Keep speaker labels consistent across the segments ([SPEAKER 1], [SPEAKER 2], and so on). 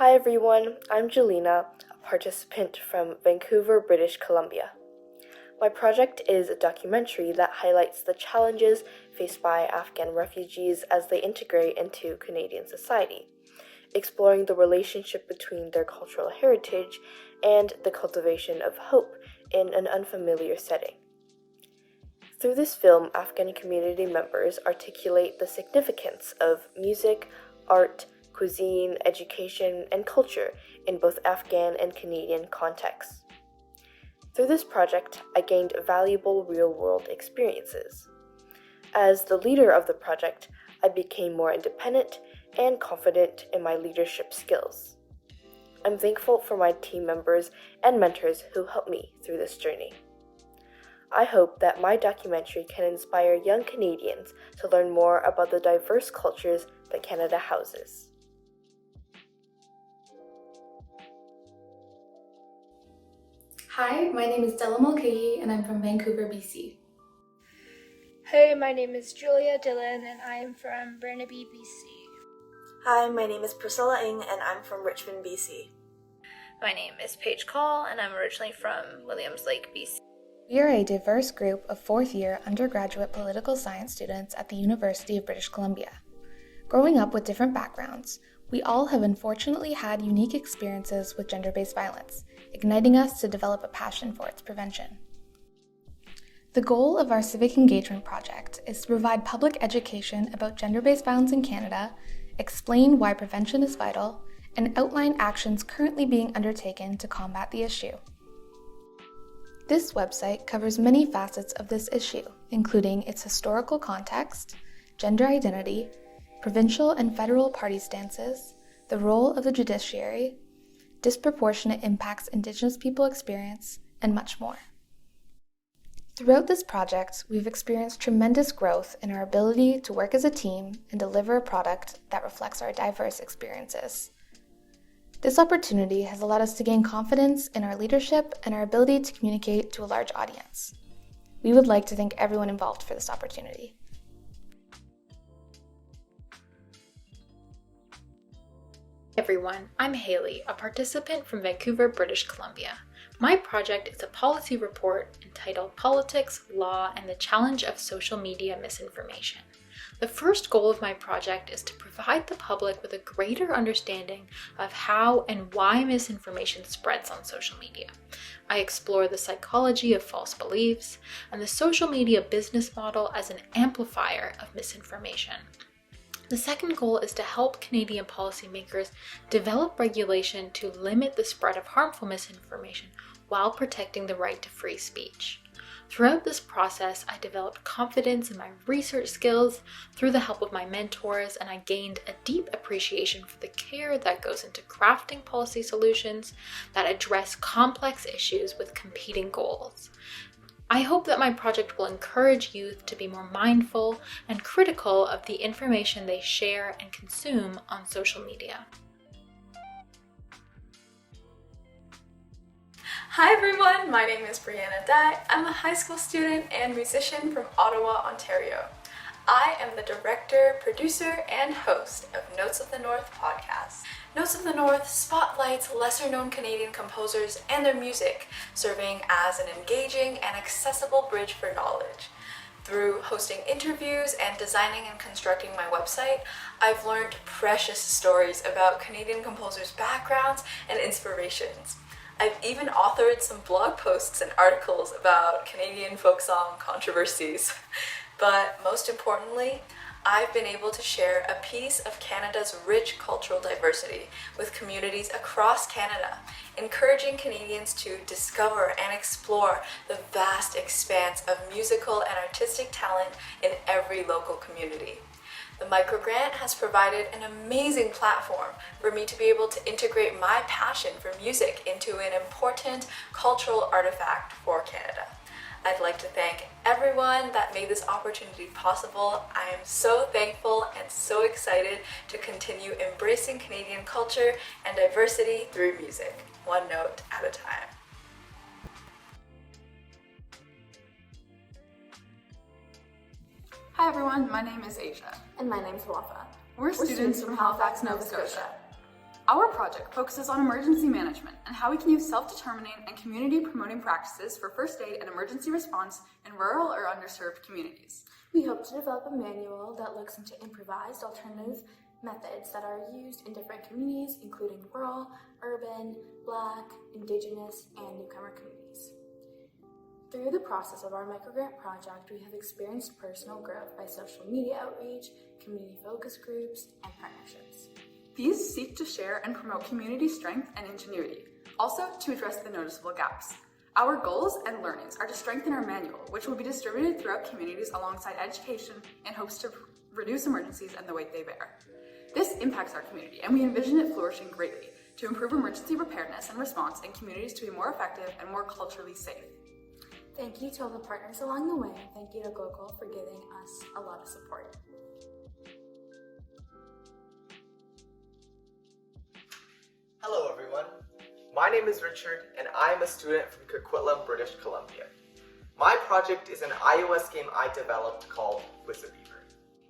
[SPEAKER 1] Hi everyone, I'm Jelena, a participant from Vancouver, British Columbia. My project is a documentary that highlights the challenges faced by Afghan refugees as they integrate into Canadian society, exploring the relationship between their cultural heritage and the cultivation of hope in an unfamiliar setting. Through this film, Afghan community members articulate the significance of music, art, cuisine, education, and culture in both Afghan and Canadian contexts. Through this project, I gained valuable real-world experiences. As the leader of the project, I became more independent and confident in my leadership skills. I'm thankful for my team members and mentors who helped me through this journey. I hope that my documentary can inspire young Canadians to learn more about the diverse cultures that Canada houses.
[SPEAKER 2] Hi, my name is Della Mulcahy and I'm from Vancouver, BC.
[SPEAKER 3] Hey, my name is Julia Dillon and I am from Burnaby, BC.
[SPEAKER 4] Hi, my name is Priscilla Ng and I'm from Richmond, BC.
[SPEAKER 5] My name is Paige Call and I'm originally from Williams Lake, BC.
[SPEAKER 6] We are a diverse group of fourth-year undergraduate political science students at the University of British Columbia. Growing up with different backgrounds, we all have unfortunately had unique experiences with gender-based violence, igniting us to develop a passion for its prevention. The goal of our civic engagement project is to provide public education about gender-based violence in Canada, explain why prevention is vital, and outline actions currently being undertaken to combat the issue. This website covers many facets of this issue, including its historical context, gender identity, provincial and federal party stances, the role of the judiciary, disproportionate impacts Indigenous people experience, and much more. Throughout this project, we've experienced tremendous growth in our ability to work as a team and deliver a product that reflects our diverse experiences. This opportunity has allowed us to gain confidence in our leadership and our ability to communicate to a large audience. We would like to thank everyone involved for this opportunity.
[SPEAKER 5] Hey everyone, I'm Haley, a participant from Vancouver, British Columbia. My project is a policy report entitled Politics, Law, and the Challenge of Social Media Misinformation. The first goal of my project is to provide the public with a greater understanding of how and why misinformation spreads on social media. I explore the psychology of false beliefs and the social media business model as an amplifier of misinformation. The second goal is to help Canadian policymakers develop regulation to limit the spread of harmful misinformation while protecting the right to free speech. Throughout this process, I developed confidence in my research skills through the help of my mentors, and I gained a deep appreciation for the care that goes into crafting policy solutions that address complex issues with competing goals. I hope that my project will encourage youth to be more mindful and critical of the information they share and consume on social media.
[SPEAKER 7] Hi everyone, my name is Brianna Dye. I'm a high school student and musician from Ottawa, Ontario. I am the director, producer, and host of Notes of the North podcast. Notes of the North spotlights lesser-known Canadian composers and their music, serving as an engaging and accessible bridge for knowledge. Through hosting interviews and designing and constructing my website, I've learned precious stories about Canadian composers' backgrounds and inspirations. I've even authored some blog posts and articles about Canadian folk song controversies. But most importantly, I've been able to share a piece of Canada's rich cultural diversity with communities across Canada, encouraging Canadians to discover and explore the vast expanse of musical and artistic talent in every local community. The Microgrant has provided an amazing platform for me to be able to integrate my passion for music into an important cultural artifact for Canada. I'd like to thank everyone that made this opportunity possible. I am so thankful and so excited to continue embracing Canadian culture and diversity through music, one note at a time.
[SPEAKER 8] Hi everyone, my name is Asia.
[SPEAKER 9] And my name's Wafa.
[SPEAKER 8] We're students from Halifax, Nova Scotia. Our project focuses on emergency management and how we can use self-determining and community-promoting practices for first aid and emergency response in rural or underserved communities.
[SPEAKER 2] We hope to develop a manual that looks into improvised alternative methods that are used in different communities, including rural, urban, Black, Indigenous, and newcomer communities. Through the process of our Microgrant project, we have experienced personal growth by social media outreach, community focus groups, and partnerships.
[SPEAKER 8] These seek to share and promote community strength and ingenuity, also to address the noticeable gaps. Our goals and learnings are to strengthen our manual, which will be distributed throughout communities alongside education in hopes to reduce emergencies and the weight they bear. This impacts our community, and we envision it flourishing greatly to improve emergency preparedness and response in communities to be more effective and more culturally safe.
[SPEAKER 2] Thank you to all the partners along the way, and thank you to GLOCAL for giving us a lot of support.
[SPEAKER 9] Hello everyone, my name is Richard and I am a student from Coquitlam, British Columbia. My project is an iOS game I developed called Quizabeaver.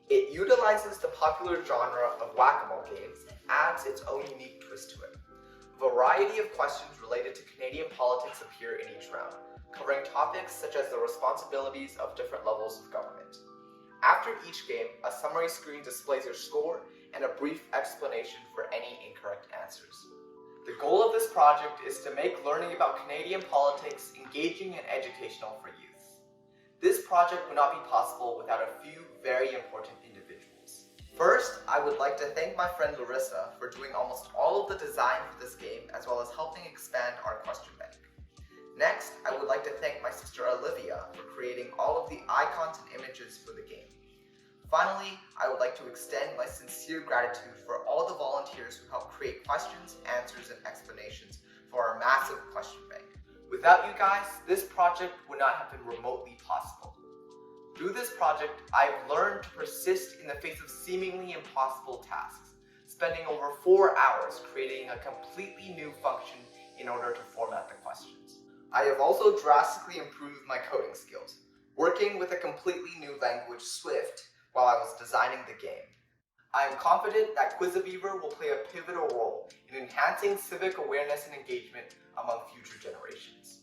[SPEAKER 9] It utilizes the popular genre of whack-a-mole games and adds its own unique twist to it. A variety of questions related to Canadian politics appear in each round, covering topics such as the responsibilities of different levels of government. After each game, a summary screen displays your score and a brief explanation for any incorrect answers. The goal of this project is to make learning about Canadian politics engaging and educational for youth. This project would not be possible without a few very important individuals. First, I would like to thank my friend Larissa for doing almost all of the design for this game as well as helping expand our question bank. Next, I would like to thank my sister Olivia for creating all of the icons and images for the game. Finally, I would like to extend my sincere gratitude for all the volunteers who helped create questions, answers, and explanations for our massive question bank. Without you guys, this project would not have been remotely possible. Through this project, I've learned to persist in the face of seemingly impossible tasks, spending over 4 hours creating a completely new function in order to format the questions. I have also drastically improved my coding skills, working with a completely new language, Swift, while I was designing the game. I am confident that Quizabeaver will play a pivotal role in enhancing civic awareness and engagement among future generations.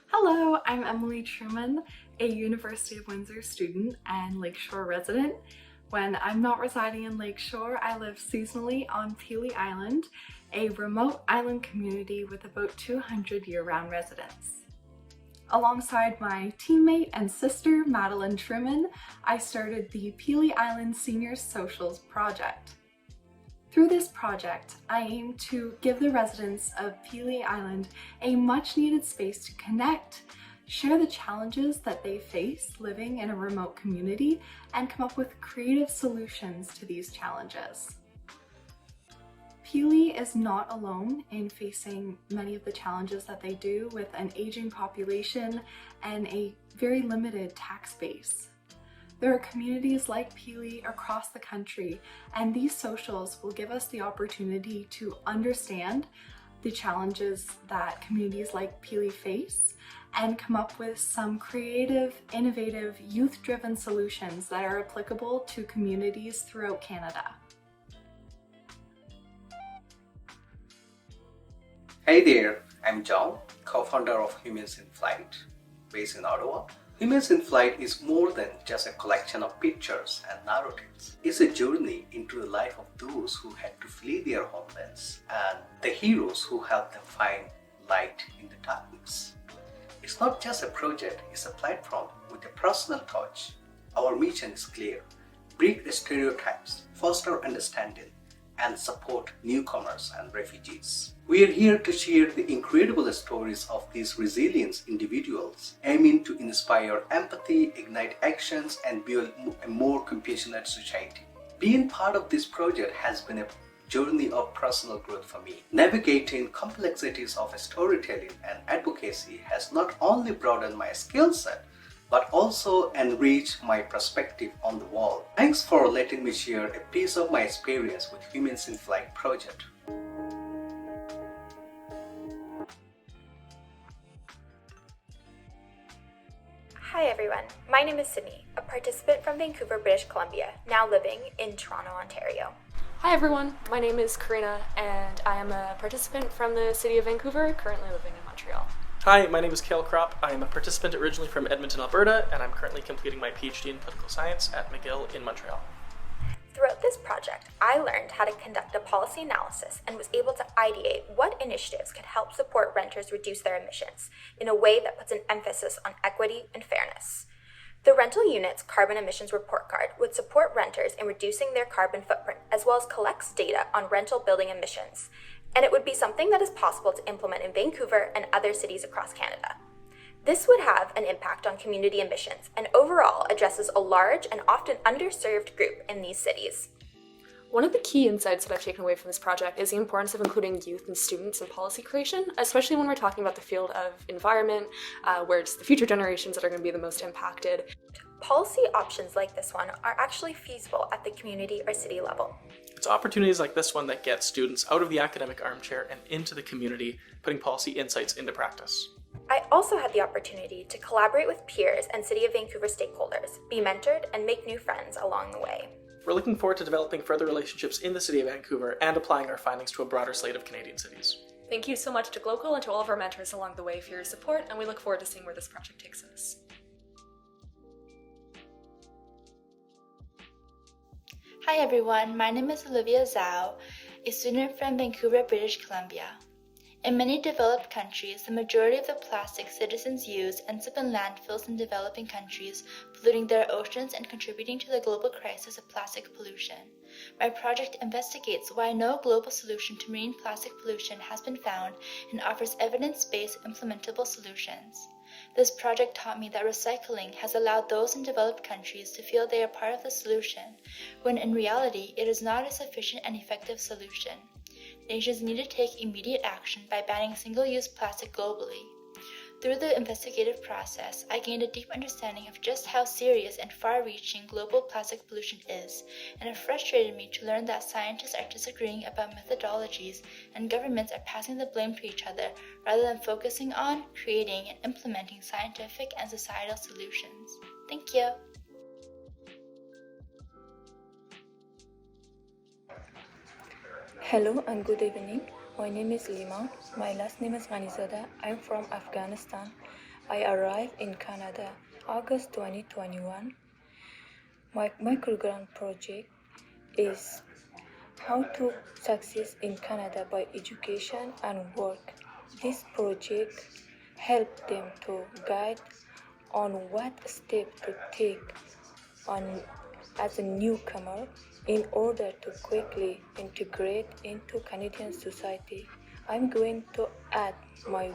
[SPEAKER 7] Hello, I'm Emily Truman, a University of Windsor student and Lakeshore resident. When I'm not residing in Lakeshore, I live seasonally on Peely Island, a remote island community with about 200 year-round residents. Alongside my teammate and sister, Madeline Truman, I started the Peely Island Seniors Socials Project. Through this project, I aim to give the residents of Peely Island a much-needed space to connect, share the challenges that they face living in a remote community, and come up with creative solutions to these challenges. Peely is not alone in facing many of the challenges that they do with an aging population and a very limited tax base. There are communities like Peely across the country, and these socials will give us the opportunity to understand the challenges that communities like Peely face and come up with some creative, innovative, youth-driven solutions that are applicable to communities throughout Canada.
[SPEAKER 10] Hey there, I'm John, co-founder of Humans in Flight, based in Ottawa. Humans in Flight is more than just a collection of pictures and narratives. It's a journey into the life of those who had to flee their homelands and the heroes who helped them find light in the darkness. It's not just a project, it's a platform with a personal touch. Our mission is clear: break the stereotypes, foster understanding, and support newcomers and refugees. We are here to share the incredible stories of these resilient individuals, aiming to inspire empathy, ignite actions, and build a more compassionate society. Being part of this project has been a journey of personal growth for me. Navigating complexities of storytelling and advocacy has not only broadened my skill set, but also enrich my perspective on the world. Thanks for letting me share a piece of my experience with Humans in Flight project.
[SPEAKER 11] Hi everyone, my name is Sydney, a participant from Vancouver, British Columbia, now living in Toronto, Ontario.
[SPEAKER 12] Hi everyone, my name is Karina and I am a participant from the city of Vancouver, currently living in Montreal.
[SPEAKER 13] Hi, my name is Cale Kropp. I am a participant originally from Edmonton, Alberta, and I'm currently completing my PhD in political science at McGill in Montreal.
[SPEAKER 11] Throughout this project, I learned how to conduct a policy analysis and was able to ideate what initiatives could help support renters reduce their emissions in a way that puts an emphasis on equity and fairness. The rental unit's carbon emissions report card would support renters in reducing their carbon footprint, as well as collects data on rental building emissions, and it would be something that is possible to implement in Vancouver and other cities across Canada. This would have an impact on community emissions and overall addresses a large and often underserved group in these cities.
[SPEAKER 12] One of the key insights that I've taken away from this project is the importance of including youth and students in policy creation, especially when we're talking about the field of environment, where it's the future generations that are going to be the most impacted.
[SPEAKER 11] Policy options like this one are actually feasible at the community or city level.
[SPEAKER 13] It's opportunities like this one that get students out of the academic armchair and into the community, putting policy insights into practice.
[SPEAKER 11] I also had the opportunity to collaborate with peers and City of Vancouver stakeholders, be mentored, and make new friends along the way.
[SPEAKER 13] We're looking forward to developing further relationships in the City of Vancouver and applying our findings to a broader slate of Canadian cities.
[SPEAKER 12] Thank you so much to GLOCAL and to all of our mentors along the way for your support, and we look forward to seeing where this project takes us.
[SPEAKER 14] Hi everyone, my name is Olivia Zhao, a student from Vancouver, British Columbia. In many developed countries, the majority of the plastic citizens use ends up in landfills in developing countries, polluting their oceans and contributing to the global crisis of plastic pollution. My project investigates why no global solution to marine plastic pollution has been found and offers evidence-based implementable solutions. This project taught me that recycling has allowed those in developed countries to feel they are part of the solution, when in reality it is not a sufficient and effective solution. Nations need to take immediate action by banning single-use plastic globally. Through the investigative process, I gained a deep understanding of just how serious and far-reaching global plastic pollution is, and it frustrated me to learn that scientists are disagreeing about methodologies and governments are passing the blame to each other rather than focusing on creating and implementing scientific and societal solutions. Thank you.
[SPEAKER 15] Hello and good evening. My name is Lima. My last name is Ghanizada. I'm from Afghanistan. I arrived in Canada August 2021. My Microgrant project is how to succeed in Canada by education and work. This project helped them to guide on what step to take on as a newcomer in order to quickly integrate into Canadian society. I'm going to add my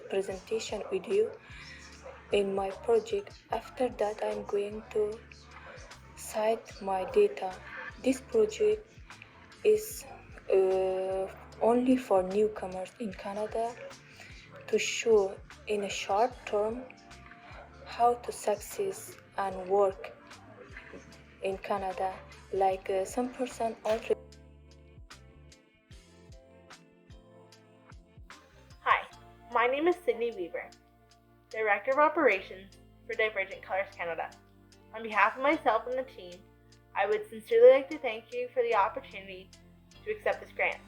[SPEAKER 15] presentation with you in my project. After that, I'm going to cite my data. This project is only for newcomers in Canada to show in a short term how to succeed and work in Canada, like some person already.
[SPEAKER 1] Hi, my name is Sydney Weaver, Director of Operations for Divergent Colors Canada. On behalf of myself and the team, I would sincerely like to thank you for the opportunity to accept this grant.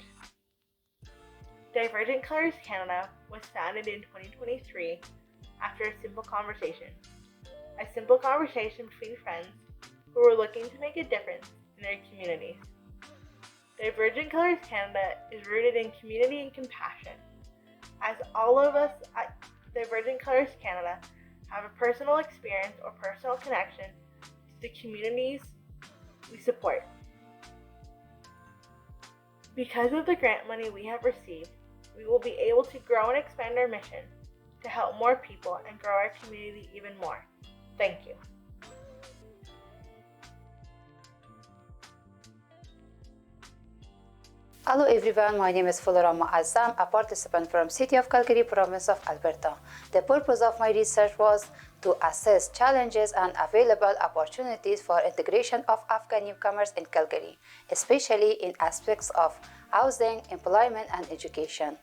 [SPEAKER 1] Divergent Colors Canada was founded in 2023 after a simple conversation between friends who were looking to make a difference in their communities. Divergent Colors Canada is rooted in community and compassion, as all of us at Divergent Colors Canada have a personal experience or personal connection to the communities we support. Because of the grant money we have received, we will be able to grow and expand our mission to help more people and grow our community even more. Thank you.
[SPEAKER 16] Hello everyone, my name is Fulora Muazzam, a participant from City of Calgary, Province of Alberta. The purpose of my research was to assess challenges and available opportunities for integration of Afghan newcomers in Calgary, especially in aspects of housing, employment, and education.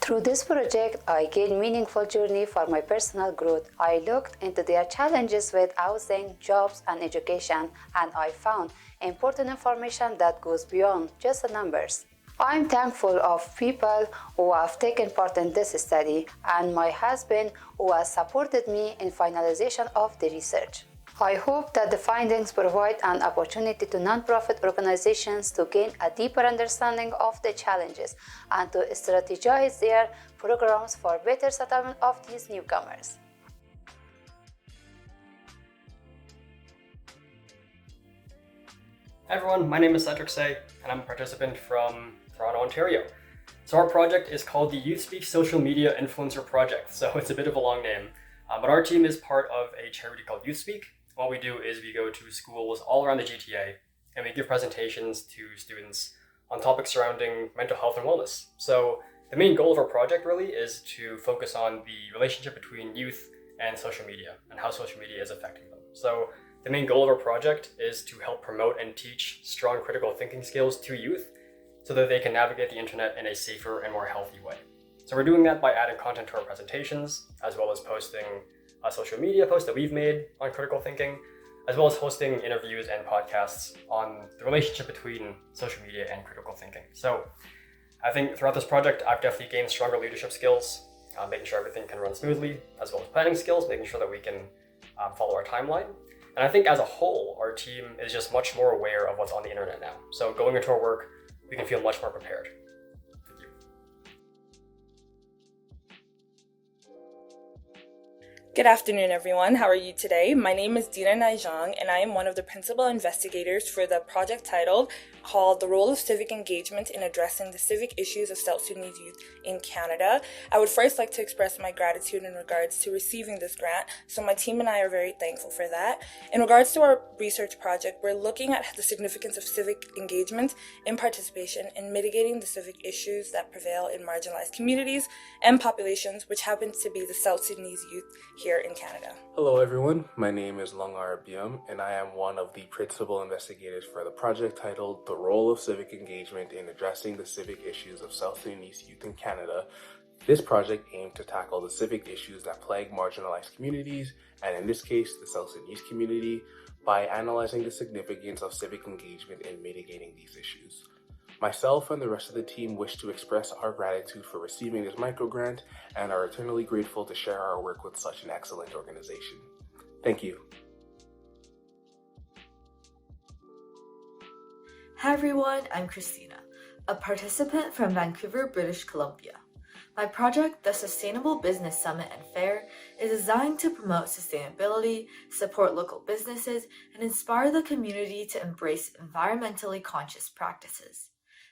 [SPEAKER 16] Through this project, I gained meaningful journey for my personal growth. I looked into their challenges with housing, jobs, and education, and I found important information that goes beyond just the numbers. I'm thankful of people who have taken part in this study and my husband who has supported me in finalization of the research. I hope that the findings provide an opportunity to nonprofit organizations to gain a deeper understanding of the challenges and to strategize their programs for better settlement of these newcomers.
[SPEAKER 17] Hi everyone, my name is Cedric Say, and I'm a participant from Toronto, Ontario. So our project is called the Youth Speak Social Media Influencer Project, so it's a bit of a long name. But our team is part of a charity called Youth Speak. What we do is we go to schools all around the GTA and we give presentations to students on topics surrounding mental health and wellness. So the main goal of our project really is to focus on the relationship between youth and social media and how social media is affecting them. So the main goal of our project is to help promote and teach strong critical thinking skills to youth so that they can navigate the internet in a safer and more healthy way. So we're doing that by adding content to our presentations, as well as posting social media posts that we've made on critical thinking, as well as hosting interviews and podcasts on the relationship between social media and critical thinking. So I think throughout this project, I've definitely gained stronger leadership skills, making sure everything can run smoothly, as well as planning skills, making sure that we can follow our timeline. And I think as a whole, our team is just much more aware of what's on the internet now. So going into our work, we can feel much more prepared.
[SPEAKER 18] Good afternoon, everyone. How are you today? My name is Dina Naijong, and I am one of the principal investigators for the project titled called The Role of Civic Engagement in Addressing the Civic Issues of South Sudanese Youth in Canada. I would first like to express my gratitude in regards to receiving this grant, so my team and I are very thankful for that. In regards to our research project, we're looking at the significance of civic engagement in participation in mitigating the civic issues that prevail in marginalized communities and populations, which happen to be the South Sudanese youth here in Canada.
[SPEAKER 19] Hello everyone, my name is Longar Biam and I am one of the principal investigators for the project titled The Role of Civic Engagement in Addressing the Civic Issues of South Sudanese Youth in Canada. This project aimed to tackle the civic issues that plague marginalized communities, and in this case, the South Sudanese community, by analyzing the significance of civic engagement in mitigating these issues. Myself and the rest of the team wish to express our gratitude for receiving this microgrant and are eternally grateful to share our work with such an excellent organization. Thank you.
[SPEAKER 20] Hi everyone, I'm Christina, a participant from Vancouver, British Columbia. My project, the Sustainable Business Summit and Fair, is designed to promote sustainability, support local businesses, and inspire the community to embrace environmentally conscious practices.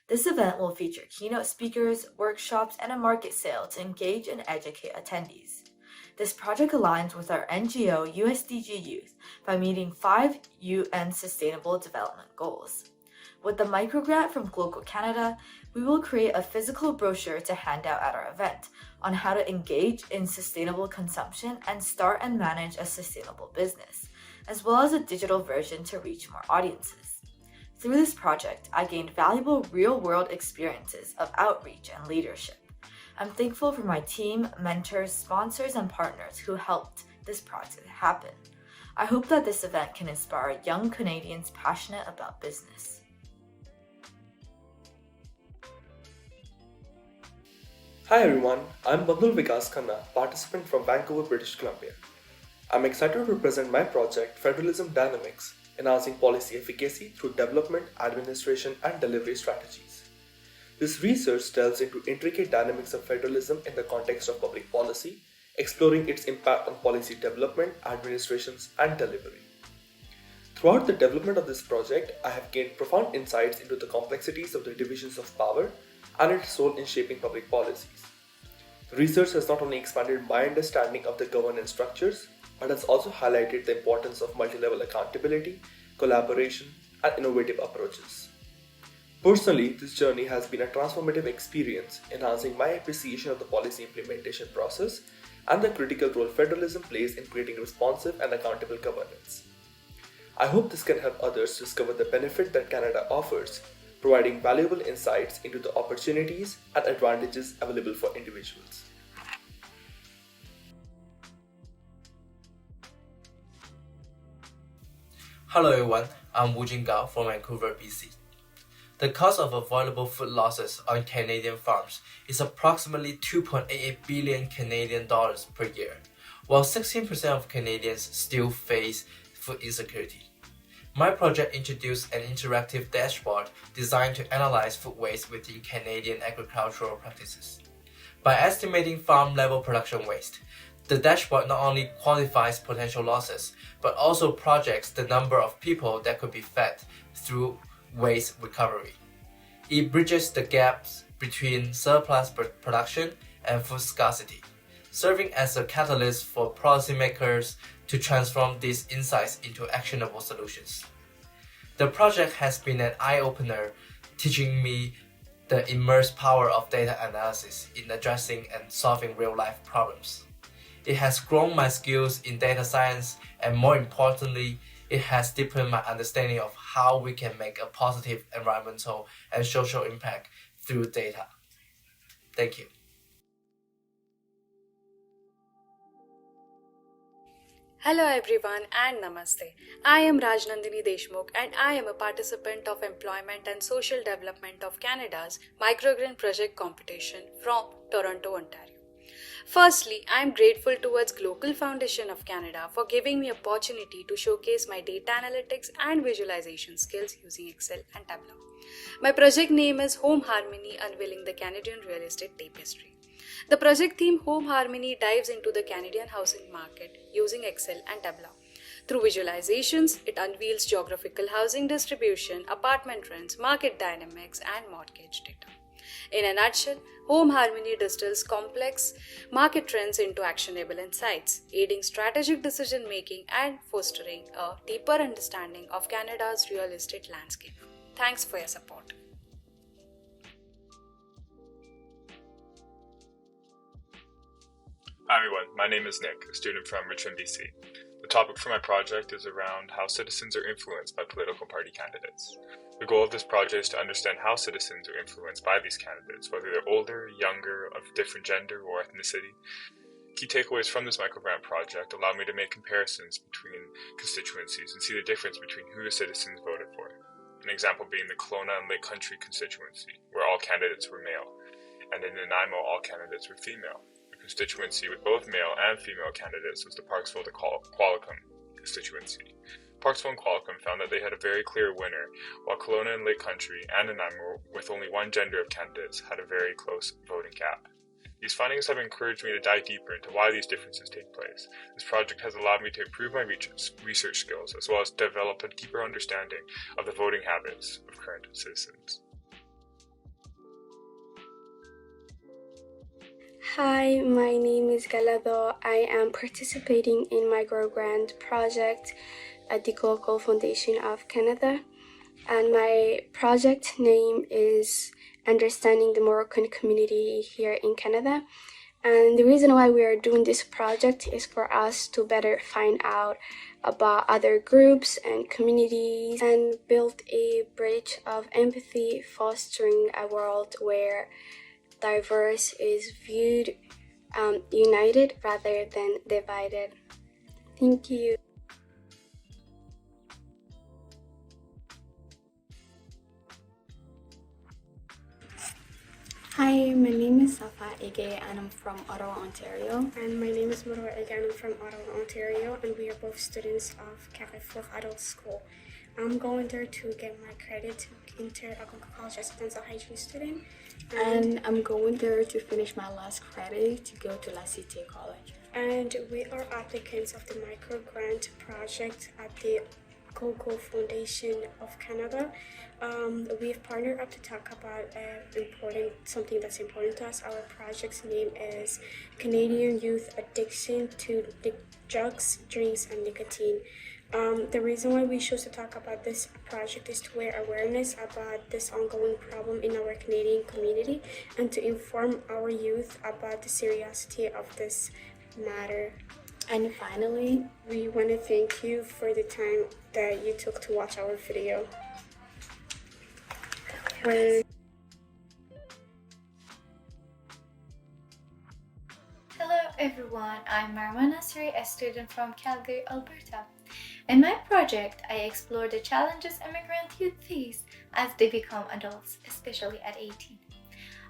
[SPEAKER 20] This event will feature keynote speakers, workshops, and a market sale to engage and educate attendees. This project aligns with our NGO USDG Youth by meeting 5 UN Sustainable Development Goals. With the microgrant from GLOCAL Canada, we will create a physical brochure to hand out at our event on how to engage in sustainable consumption and start and manage a sustainable business, as well as a digital version to reach more audiences. Through this project, I gained valuable real-world experiences of outreach and leadership. I'm thankful for my team, mentors, sponsors, and partners who helped this project happen. I hope that this event can inspire young Canadians passionate about business.
[SPEAKER 21] Hi everyone, I'm Bandhul Vikas Khanna, participant from Vancouver, British Columbia. I'm excited to present my project, Federalism Dynamics, Enhancing Policy Efficacy through Development, Administration, and Delivery Strategies. This research delves into intricate dynamics of federalism in the context of public policy, exploring its impact on policy development, administrations, and delivery. Throughout the development of this project, I have gained profound insights into the complexities of the divisions of power and its role in shaping public policies. The research has not only expanded my understanding of the governance structures, but has also highlighted the importance of multi-level accountability, collaboration, and innovative approaches. Personally, this journey has been a transformative experience, enhancing my appreciation of the policy implementation process and the critical role federalism plays in creating responsive and accountable governance. I hope this can help others discover the benefit that Canada offers providing valuable insights into the opportunities and advantages available for individuals.
[SPEAKER 3] Hello everyone, I'm Wu Jingao from Vancouver, BC. The cost of avoidable food losses on Canadian farms is approximately 2.88 billion Canadian dollars per year, while 16% of Canadians still face food insecurity. My project introduced an interactive dashboard designed to analyze food waste within Canadian agricultural practices. By estimating farm-level production waste, the dashboard not only quantifies potential losses, but also projects the number of people that could be fed through waste recovery. It bridges the gaps between surplus production and food scarcity, serving as a catalyst for policymakers to transform these insights into actionable solutions. The project has been an eye-opener, teaching me the immense power of data analysis in addressing and solving real-life problems. It has grown my skills in data science, and more importantly, it has deepened my understanding of how we can make a positive environmental and social impact through data. Thank you.
[SPEAKER 22] Hello everyone and Namaste. I am Rajnandini Deshmukh and I am a participant of Employment and Social Development of Canada's Microgrant project competition from Toronto, Ontario. Firstly, I am grateful towards GLOCAL Foundation of Canada for giving me opportunity to showcase my data analytics and visualization skills using Excel and Tableau. My project name is Home Harmony Unveiling the Canadian Real Estate Tapestry. The project theme Home Harmony dives into the Canadian housing market using Excel and Tableau. Through visualizations, it unveils geographical housing distribution, apartment rents, market dynamics, and mortgage data. In a nutshell, Home Harmony distills complex market trends into actionable insights, aiding strategic decision making and fostering a deeper understanding of Canada's real estate landscape. Thanks for your support.
[SPEAKER 23] Hi everyone, my name is Nick, a student from Richmond, BC. The topic for my project is around how citizens are influenced by political party candidates. The goal of this project is to understand how citizens are influenced by these candidates, whether they're older, younger, of different gender or ethnicity. Key takeaways from this microgrant project allow me to make comparisons between constituencies and see the difference between who the citizens voted for. An example being the Kelowna and Lake Country constituency, where all candidates were male, and in Nanaimo all candidates were female. Constituency with both male and female candidates was the Parksville to Qualicum constituency. Parksville and Qualicum found that they had a very clear winner, while Kelowna and Lake Country and Nanaimo, with only one gender of candidates, had a very close voting gap. These findings have encouraged me to dive deeper into why these differences take place. This project has allowed me to improve my research skills, as well as develop a deeper understanding of the voting habits of current citizens.
[SPEAKER 24] Hi, my name is Galado. I am participating in Microgrant project at the GLOCAL Foundation of Canada, and my project name is Understanding the Moroccan Community here in Canada. And the reason why we are doing this project is for us to better find out about other groups and communities and build a bridge of empathy, fostering a world where diverse is viewed united rather than divided. Thank you.
[SPEAKER 25] Hi, my name is Safa Ege and I'm from Ottawa, Ontario.
[SPEAKER 26] And my name is Marwa Ege and I'm from Ottawa, Ontario, and we are both students of Carrefour Adult School. I'm going there to get my credit to enter agriculture as a dental hygiene student.
[SPEAKER 25] And I'm going there to finish my last credit to go to La Cité College.
[SPEAKER 26] And we are applicants of the Microgrant project at the GLOCAL Foundation of Canada. We've partnered up to talk about something that's important to us. Our project's name is Canadian Youth Addiction to Drugs, Drinks, and Nicotine. The reason why we chose to talk about this project is to raise awareness about this ongoing problem in our Canadian community and to inform our youth about the seriousness of this matter.
[SPEAKER 25] And finally,
[SPEAKER 26] we want to thank you for the time that you took to watch our video.
[SPEAKER 2] Hello everyone, I'm Marwa Nasri, a student from Calgary, Alberta. In my project, I explore the challenges immigrant youth face as they become adults, especially at 18.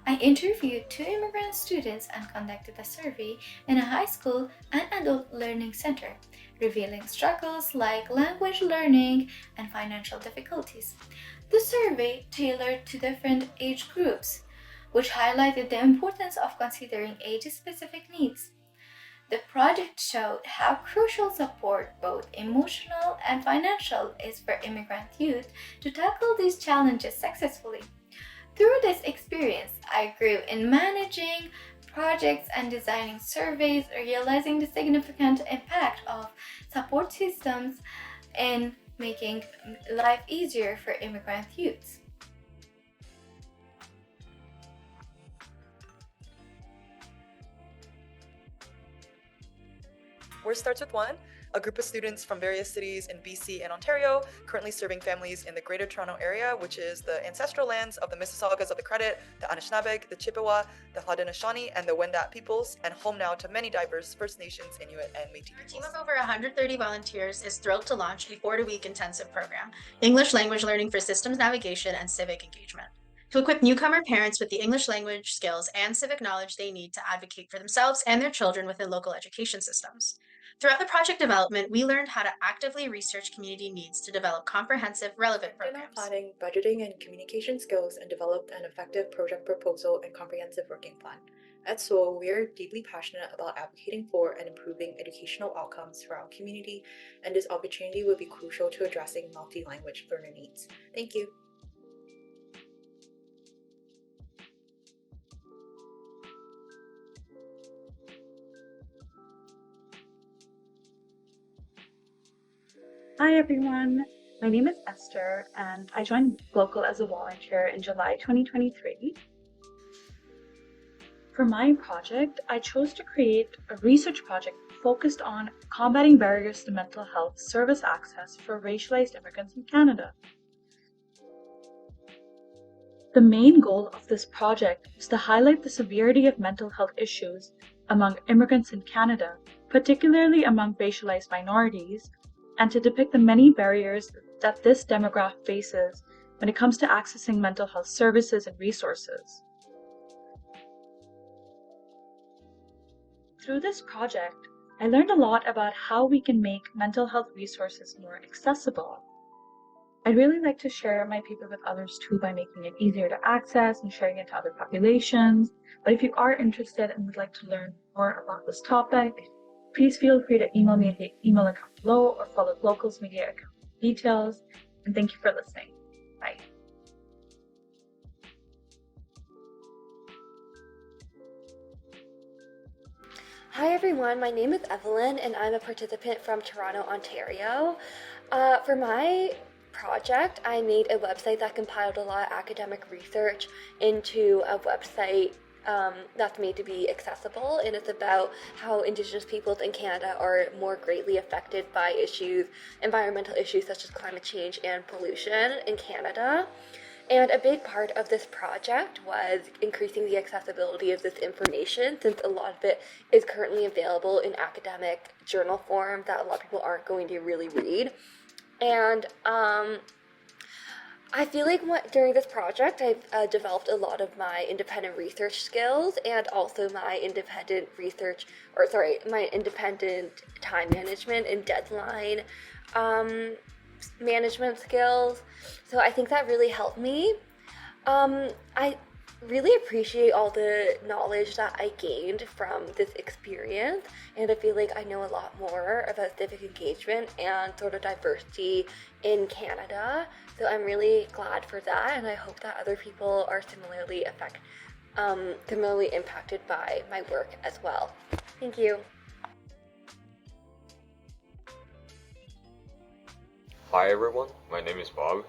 [SPEAKER 2] I interviewed 2 immigrant students and conducted a survey in a high school and adult learning center, revealing struggles like language learning and financial difficulties. The survey tailored to different age groups, which highlighted the importance of considering age-specific needs. The project showed how crucial support, both emotional and financial, is for immigrant youth to tackle these challenges successfully. Through this experience, I grew in managing projects and designing surveys, realizing the significant impact of support systems in making life easier for immigrant youths.
[SPEAKER 4] Where Starts With One, a group of students from various cities in BC and Ontario, currently serving families in the Greater Toronto Area, which is the ancestral lands of the Mississaugas of the Credit, the Anishinaabeg, the Chippewa, the Haudenosaunee, and the Wendat peoples, and home now to many diverse First Nations, Inuit, and Métis
[SPEAKER 5] Our
[SPEAKER 4] peoples.
[SPEAKER 5] team of over 130 volunteers is thrilled to launch a 4-week intensive program, English language learning for systems navigation and civic engagement, to equip newcomer parents with the English language skills and civic knowledge they need to advocate for themselves and their children within local education systems. Throughout the project development, we learned how to actively research community needs to develop comprehensive, relevant programs.
[SPEAKER 6] Planning, budgeting, and communication skills, and developed an effective project proposal and comprehensive working plan. At SOL, we are deeply passionate about advocating for and improving educational outcomes for our community, and this opportunity will be crucial to addressing multi-language learner needs. Thank you.
[SPEAKER 8] Hi everyone, my name is Esther and I joined GLOCAL as a volunteer in July 2023. For my project, I chose to create a research project focused on combating barriers to mental health service access for racialized immigrants in Canada. The main goal of this project was to highlight the severity of mental health issues among immigrants in Canada, particularly among racialized minorities, and to depict the many barriers that this demographic faces when it comes to accessing mental health services and resources. Through this project, I learned a lot about how we can make mental health resources more accessible. I'd really like to share my paper with others too by making it easier to access and sharing it to other populations. But if you are interested and would like to learn more about this topic, please feel free to email me at the email account below or follow GLOCAL's media account details. And thank you for listening. Bye.
[SPEAKER 9] Hi everyone, my name is Evelyn and I'm a participant from Toronto, Ontario. For my project, I made a website that compiled a lot of academic research into a website that's made to be accessible, and it's about how Indigenous peoples in Canada are more greatly affected by environmental issues such as climate change and pollution in Canada. And a big part of this project was increasing the accessibility of this information, since a lot of it is currently available in academic journal form that a lot of people aren't going to really read. And I feel like during this project, I've developed a lot of my independent research skills and also my independent time management and deadline management skills. So I think that really helped me. I really appreciate all the knowledge that I gained from this experience, and I feel like I know a lot more about civic engagement and sort of diversity in Canada. So I'm really glad for that, and I hope that other people are similarly impacted by my work as well. Thank you.
[SPEAKER 27] Hi everyone, my name is Bob,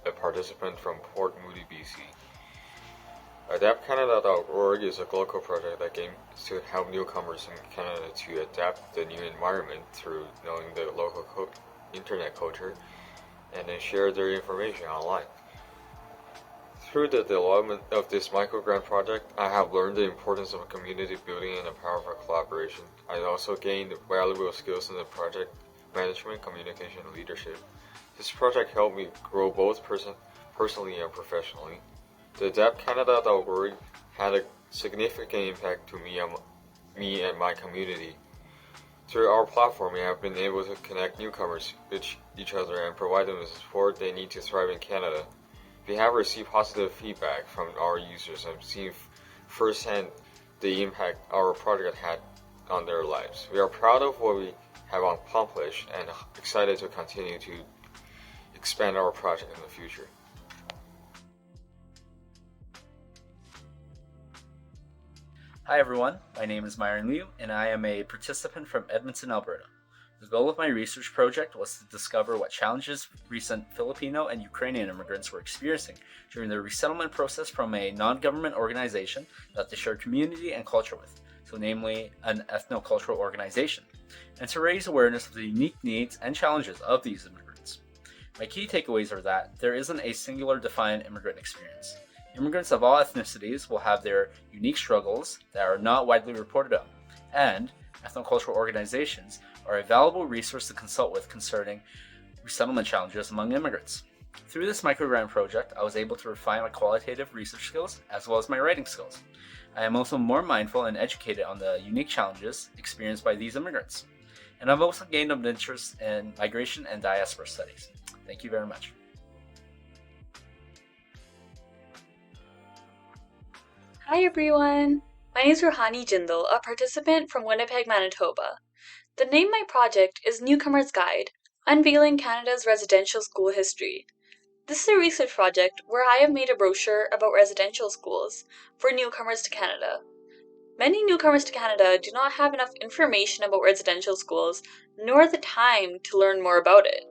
[SPEAKER 27] a participant from Port Moody, BC. AdaptCanada.org is a GLOCAL project that aims to help newcomers in Canada to adapt the new environment through knowing the local internet culture and then share their information online. Through the development of this microgrant project, I have learned the importance of community building and the power of collaboration. I also gained valuable skills in the project management, communication, and leadership. This project helped me grow both personally and professionally. The AdaptCanada.org had a significant impact to me and my community. Through our platform, we have been able to connect newcomers with each other and provide them the support they need to thrive in Canada. We have received positive feedback from our users and seen firsthand the impact our project had on their lives. We are proud of what we have accomplished and excited to continue to expand our project in the future.
[SPEAKER 7] Hi everyone, my name is Myron Liu and I am a participant from Edmonton, Alberta. The goal of my research project was to discover what challenges recent Filipino and Ukrainian immigrants were experiencing during the resettlement process from a non-government organization that they share community and culture with, so namely an ethno-cultural organization, and to raise awareness of the unique needs and challenges of these immigrants. My key takeaways are that there isn't a singular defined immigrant experience. Immigrants of all ethnicities will have their unique struggles that are not widely reported on, and ethnocultural organizations are a valuable resource to consult with concerning resettlement challenges among immigrants. Through this microgrant project, I was able to refine my qualitative research skills as well as my writing skills. I am also more mindful and educated on the unique challenges experienced by these immigrants. And I've also gained an interest in migration and diaspora studies. Thank you very much.
[SPEAKER 10] Hi everyone! My name is Rohani Jindal, a participant from Winnipeg, Manitoba. The name of my project is Newcomer's Guide, Unveiling Canada's Residential School History. This is a research project where I have made a brochure about residential schools for newcomers to Canada. Many newcomers to Canada do not have enough information about residential schools, nor the time to learn more about it.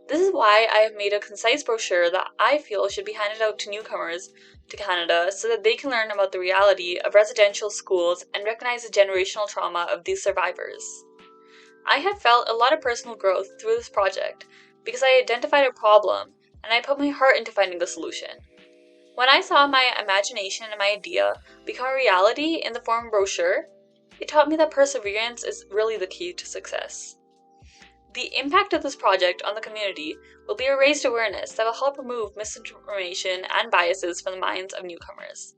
[SPEAKER 10] This is why I have made a concise brochure that I feel should be handed out to newcomers to Canada so that they can learn about the reality of residential schools and recognize the generational trauma of these survivors. I have felt a lot of personal growth through this project because I identified a problem and I put my heart into finding the solution. When I saw my imagination and my idea become a reality in the form of a brochure, it taught me that perseverance is really the key to success. The impact of this project on the community will be a raised awareness that will help remove misinformation and biases from the minds of newcomers.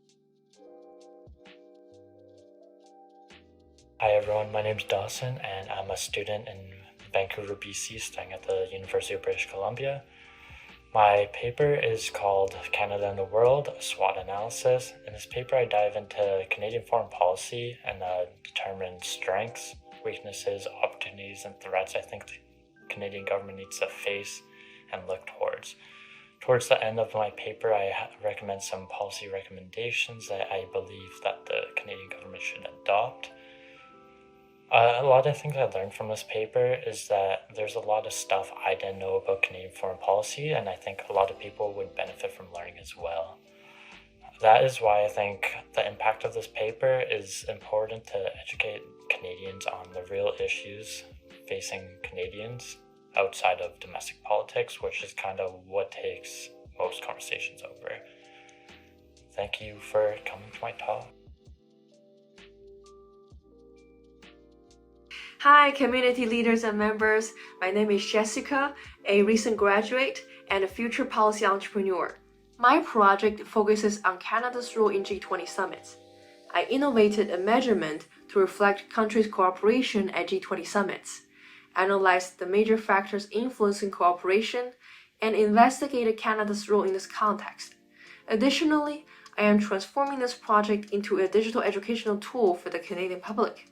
[SPEAKER 11] Hi everyone, my name is Dawson and I'm a student in Vancouver, BC, studying at the University of British Columbia. My paper is called Canada and the World, a SWOT analysis. In this paper I dive into Canadian foreign policy and determine strengths, weaknesses, opportunities, and threats I think the Canadian government needs to face and look towards. Towards the end of my paper, I recommend some policy recommendations that I believe that the Canadian government should adopt. A lot of things I learned from this paper is that there's a lot of stuff I didn't know about Canadian foreign policy, and I think a lot of people would benefit from learning as well. That is why I think the impact of this paper is important to educate Canadians on the real issues facing Canadians outside of domestic politics, which is kind of what takes most conversations over. Thank you for coming to my talk.
[SPEAKER 12] Hi, community leaders and members. My name is Jessica, a recent graduate and a future policy entrepreneur. My project focuses on Canada's role in G20 summits. I innovated a measurement to reflect countries' cooperation at G20 summits, analyzed the major factors influencing cooperation, and investigated Canada's role in this context. Additionally, I am transforming this project into a digital educational tool for the Canadian public,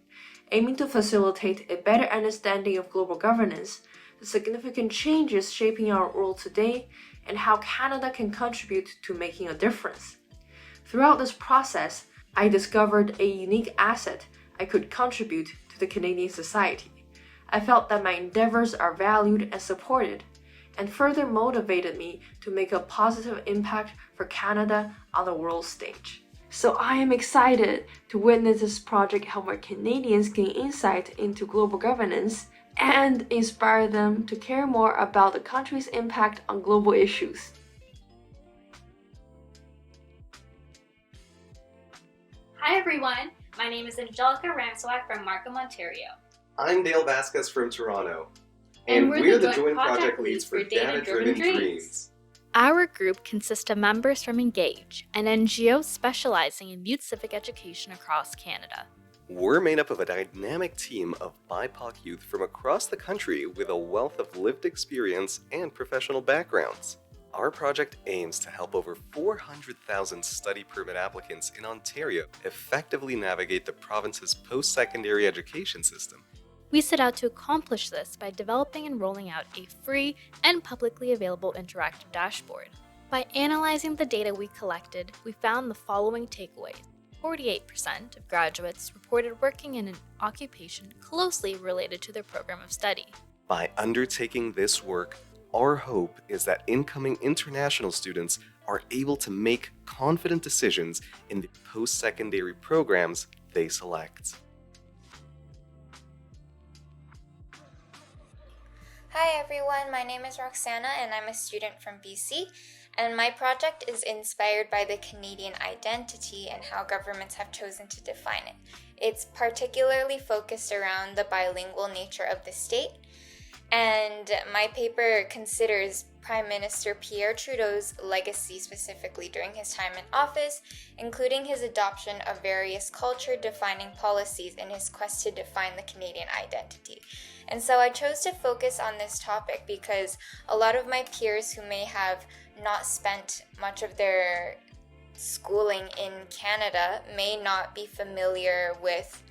[SPEAKER 12] aiming to facilitate a better understanding of global governance, the significant changes shaping our world today, and how Canada can contribute to making a difference. Throughout this process, I discovered a unique asset I could contribute to the Canadian society. I felt that my endeavors are valued and supported, and further motivated me to make a positive impact for Canada on the world stage. So I am excited to witness this project help our Canadians gain insight into global governance and inspire them to care more about the country's impact on global issues.
[SPEAKER 1] Hi everyone, my name is Angelica Ramswak from Markham, Ontario.
[SPEAKER 13] I'm Dale Vasquez from Toronto.
[SPEAKER 1] And we're the Joint Project Leads for Data-Driven Dreams.
[SPEAKER 14] Our group consists of members from Engage, an NGO specializing in youth civic education across Canada.
[SPEAKER 15] We're made up of a dynamic team of BIPOC youth from across the country with a wealth of lived experience and professional backgrounds. Our project aims to help over 400,000 study permit applicants in Ontario effectively navigate the province's post-secondary education system.
[SPEAKER 14] We set out to accomplish this by developing and rolling out a free and publicly available interactive dashboard. By analyzing the data we collected, we found the following takeaways. 48% of graduates reported working in an occupation closely related to their program of study.
[SPEAKER 15] By undertaking this work, our hope is that incoming international students are able to make confident decisions in the post-secondary programs they select.
[SPEAKER 16] Hi everyone, my name is Roxana and I'm a student from BC, and my project is inspired by the Canadian identity and how governments have chosen to define it. It's particularly focused around the bilingual nature of the state, and my paper considers Prime Minister Pierre Trudeau's legacy specifically during his time in office, including his adoption of various culture-defining policies in his quest to define the Canadian identity. And so I chose to focus on this topic because a lot of my peers who may have not spent much of their schooling in Canada may not be familiar with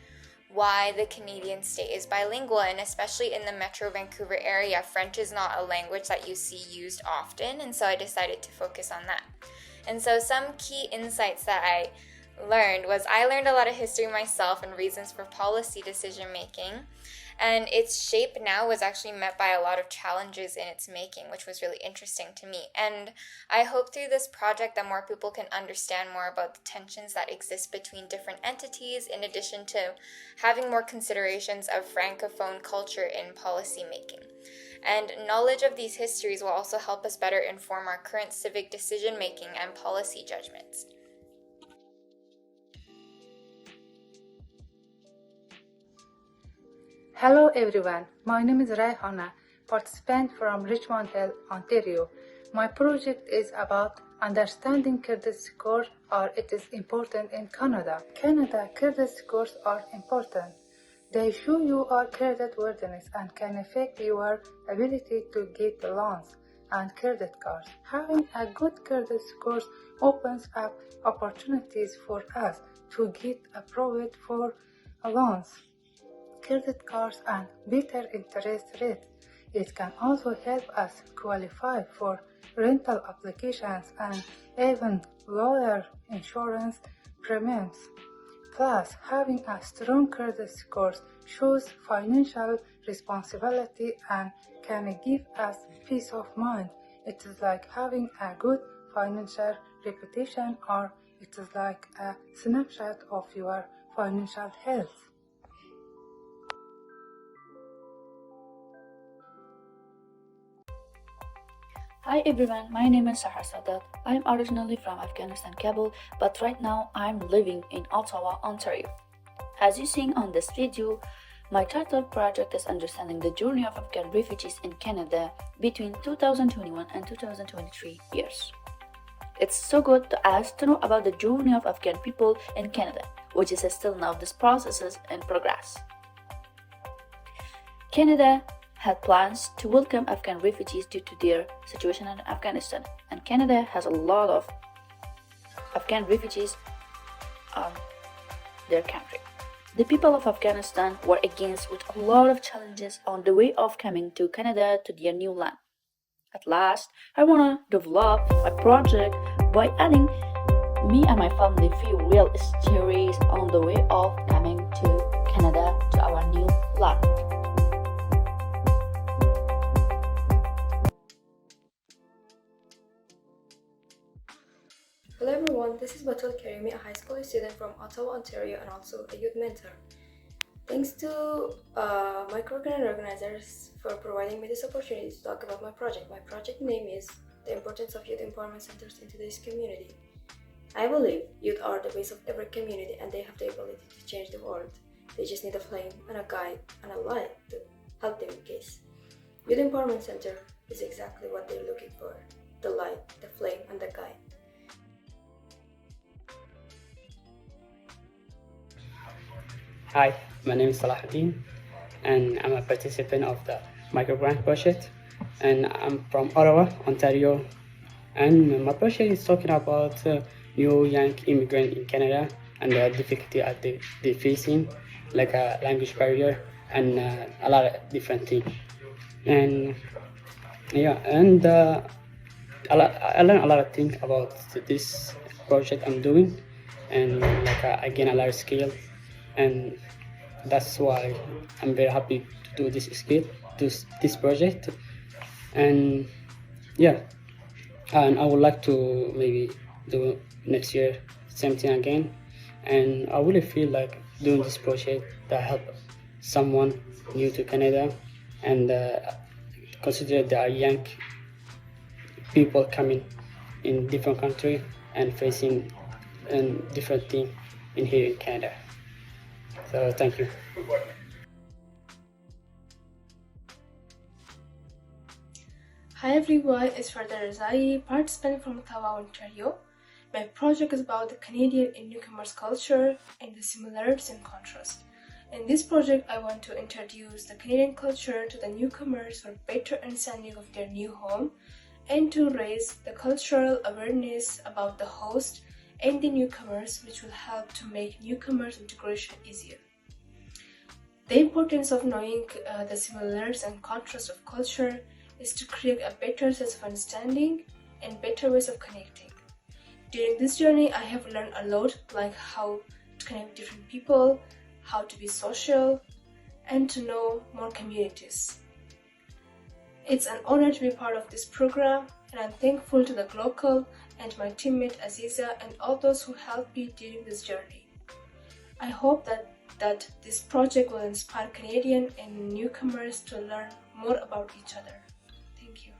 [SPEAKER 16] why the Canadian state is bilingual, and especially in the Metro Vancouver area, French is not a language that you see used often, and so I decided to focus on that. And so some key insights that I learned a lot of history myself and reasons for policy decision making, and its shape now was actually met by a lot of challenges in its making, which was really interesting to me. And I hope through this project that more people can understand more about the tensions that exist between different entities, in addition to having more considerations of Francophone culture in policy making. And knowledge of these histories will also help us better inform our current civic decision making and policy judgments.
[SPEAKER 17] Hello everyone, my name is Raihana, participant from Richmond Hill, Ontario. My project is about understanding credit scores or it is important in Canada. Credit scores are important. They show your credit worthiness and can affect your ability to get loans and credit cards. Having a good credit score opens up opportunities for us to get approved for loans, credit cards, and better interest rates. It can also help us qualify for rental applications and even lower insurance premiums. Plus, having a strong credit score shows financial responsibility and can give us peace of mind. It is like having a good financial reputation, or it is like a snapshot of your financial health.
[SPEAKER 18] Hi everyone, my name is Sahar Sadat. I am originally from Afghanistan, Kabul, but right now I'm living in Ottawa, Ontario. As you see on this video, my title project is Understanding the Journey of Afghan Refugees in Canada between 2021 and 2023 years. It's so good to us to know about the journey of Afghan people in Canada, which is still now this process is in progress. Canada had plans to welcome Afghan refugees due to their situation in Afghanistan, and Canada has a lot of Afghan refugees on their country. The people of Afghanistan were against with a lot of challenges on the way of coming to Canada to their new land. At last, I want to develop my project by adding me and my family few real stories on the way of coming to Canada to our new land.
[SPEAKER 28] Hello everyone, this is Batul Karimi, a high school student from Ottawa, Ontario, and also a youth mentor. Thanks to Microgrant organizers for providing me this opportunity to talk about my project. My project name is The Importance of Youth Empowerment Centers in Today's Community. I believe youth are the base of every community and they have the ability to change the world. They just need a flame and a guide and a light to help them in case. Youth Empowerment Center is exactly what they're looking for. The light, the flame, and the guide.
[SPEAKER 3] Hi, my name is Salahuddin and I'm a participant of the Microgrant project and I'm from Ottawa, Ontario, and my project is talking about new young immigrant in Canada and the difficulty that they're facing, like a language barrier and a lot of different things. And yeah, and I learned a lot of things about this project I'm doing, and like I gain a lot of skill, and that's why I'm very happy to do this project, and yeah, and I would like to maybe do next year same thing again, and I really feel like doing this project that help someone new to Canada, and consider there are young people coming in different country and facing different things in here in Canada. So thank you.
[SPEAKER 26] Hi everyone, it's Farda Razai, participant from Ottawa, Ontario. My project is about the Canadian and newcomers culture and the similarities and contrast. In this project, I want to introduce the Canadian culture to the newcomers for better understanding of their new home and to raise the cultural awareness about the host and the newcomers, which will help to make newcomers integration easier. The importance of knowing the similarities and contrasts of culture is to create a better sense of understanding and better ways of connecting. During this journey, I have learned a lot, like how to connect with different people, how to be social, and to know more communities. It's an honor to be part of this program, and I'm thankful to the GLOCAL and my teammate Aziza and all those who helped me during this journey. I hope that this project will inspire Canadian and newcomers to learn more about each other. Thank you.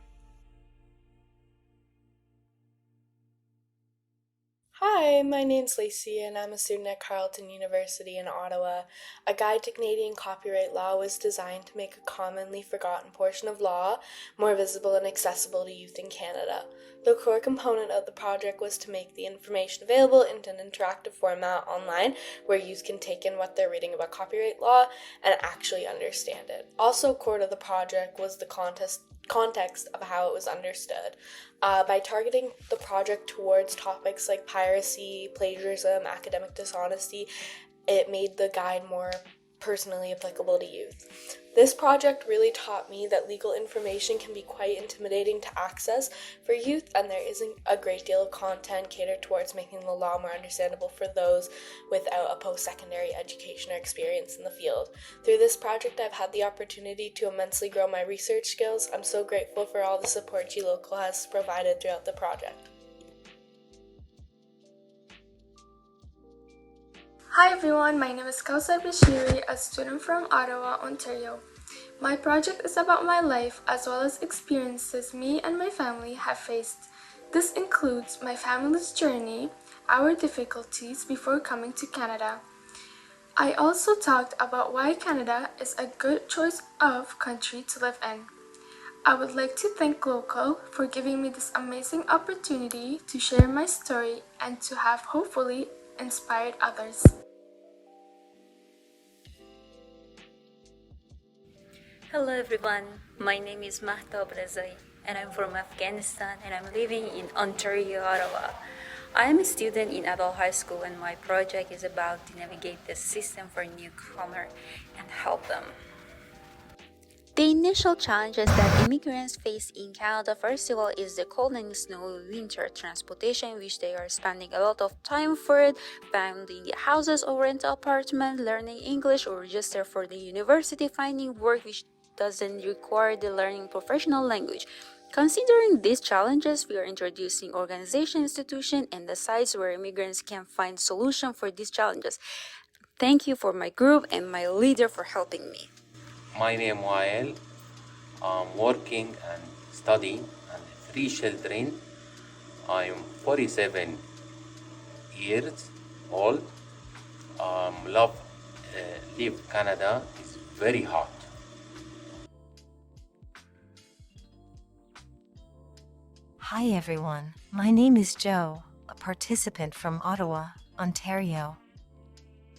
[SPEAKER 19] Hi, my name's Lacey and I'm a student at Carleton University in Ottawa. A guide to Canadian copyright law was designed to make a commonly forgotten portion of law more visible and accessible to youth in Canada. The core component of the project was to make the information available in an interactive format online where youth can take in what they're reading about copyright law and actually understand it. Also core to the project was the context of how it was understood. By targeting the project towards topics like piracy, plagiarism, academic dishonesty, it made the guide more personally applicable to youth. This project really taught me that legal information can be quite intimidating to access for youth, and there isn't a great deal of content catered towards making the law more understandable for those without a post-secondary education or experience in the field. Through this project, I've had the opportunity to immensely grow my research skills. I'm so grateful for all the support GLOCAL has provided throughout the project.
[SPEAKER 20] Hi everyone, my name is Kausar Bashiri, a student from Ottawa, Ontario. My project is about my life as well as experiences me and my family have faced. This includes my family's journey, our difficulties before coming to Canada. I also talked about why Canada is a good choice of country to live in. I would like to thank GLOCAL for giving me this amazing opportunity to share my story and to have hopefully inspired others.
[SPEAKER 21] Hello everyone, my name is Mahtab Razai and I'm from Afghanistan and I'm living in Ontario, Ottawa. I am a student in adult high school and my project is about to navigate the system for newcomers and help them.
[SPEAKER 22] The initial challenges that immigrants face in Canada, first of all, is the cold and snowy winter transportation, which they are spending a lot of time for it, finding houses or rent apartments, learning English or register for the university, finding work which doesn't require the learning professional language. Considering these challenges, we are introducing organization, institution, and the sites where immigrants can find solution for these challenges. Thank you for my group and my leader for helping me.
[SPEAKER 23] My name is Wael. I'm working and studying and 3 children. I'm 47 years old. Live Canada is very hot.
[SPEAKER 2] Hi everyone, my name is Joe, a participant from Ottawa, Ontario.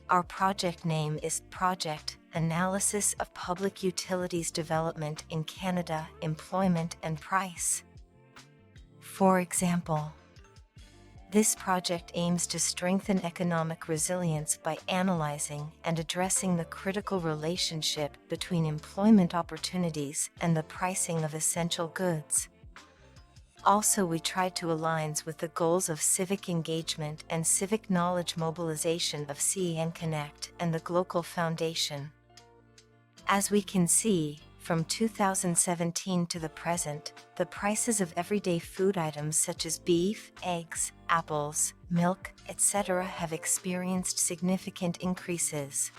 [SPEAKER 2] Our project name is Project Analysis of Public Utilities Development in Canada, Employment and Price. For example, this project aims to strengthen economic resilience by analyzing and addressing the critical relationship between employment opportunities and the pricing of essential goods. Also, we try to align with the goals of civic engagement and civic knowledge mobilization of CANConnect and the GLOCAL Foundation. As we can see, from 2017 to the present, the prices of everyday food items such as beef, eggs, apples, milk, etc. have experienced significant increases.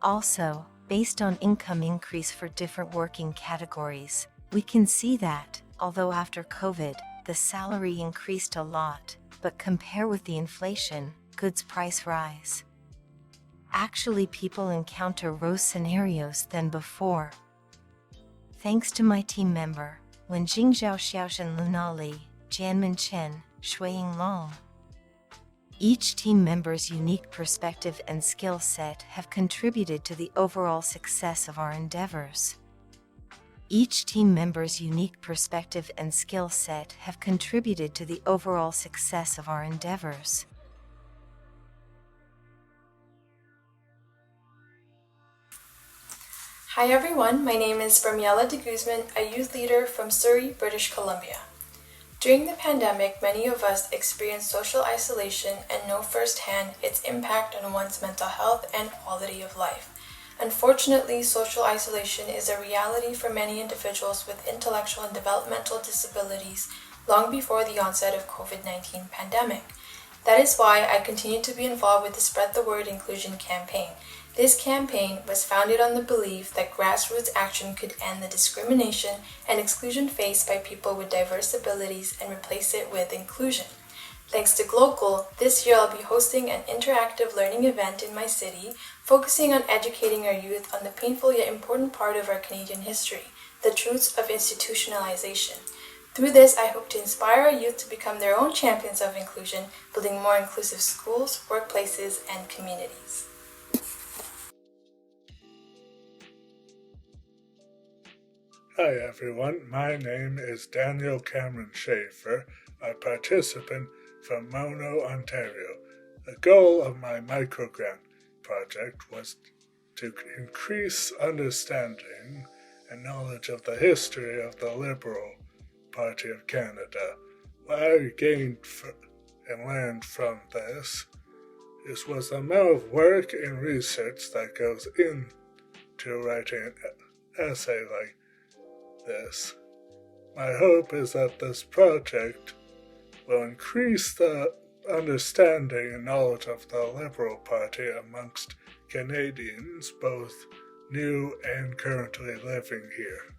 [SPEAKER 2] Also, based on income increase for different working categories, we can see that, although after COVID, the salary increased a lot, but compare with the inflation, goods price rise. Actually, people encounter worse scenarios than before. Thanks to my team member, Wen Jingzhao Xiaoshen Lunali, Jianmen Chen, Shuiying Long. Each team member's unique perspective and skill set have contributed to the overall success of our endeavors. Each team member's unique perspective and skill set have contributed to the overall success of our endeavors.
[SPEAKER 4] Hi everyone, my name is Bermiela de Guzman, a youth leader from Surrey, British Columbia. During the pandemic, many of us experienced social isolation and know firsthand its impact on one's mental health and quality of life. Unfortunately, social isolation is a reality for many individuals with intellectual and developmental disabilities long before the onset of COVID-19 pandemic. That is why I continue to be involved with the Spread the Word Inclusion campaign. This campaign was founded on the belief that grassroots action could end the discrimination and exclusion faced by people with diverse abilities and replace it with inclusion. Thanks to GLOCAL, this year I'll be hosting an interactive learning event in my city, focusing on educating our youth on the painful yet important part of our Canadian history, the truths of institutionalization. Through this, I hope to inspire our youth to become their own champions of inclusion, building more inclusive schools, workplaces, and communities.
[SPEAKER 5] Hi everyone, my name is Daniel Cameron Schaefer, a participant from Mono, Ontario. The goal of my Microgrant project was to increase understanding and knowledge of the history of the Liberal Party of Canada. What I gained and learned from this was the amount of work and research that goes into writing an essay like this. My hope is that this project will increase the understanding and knowledge of the Liberal Party amongst Canadians, both new and currently living here.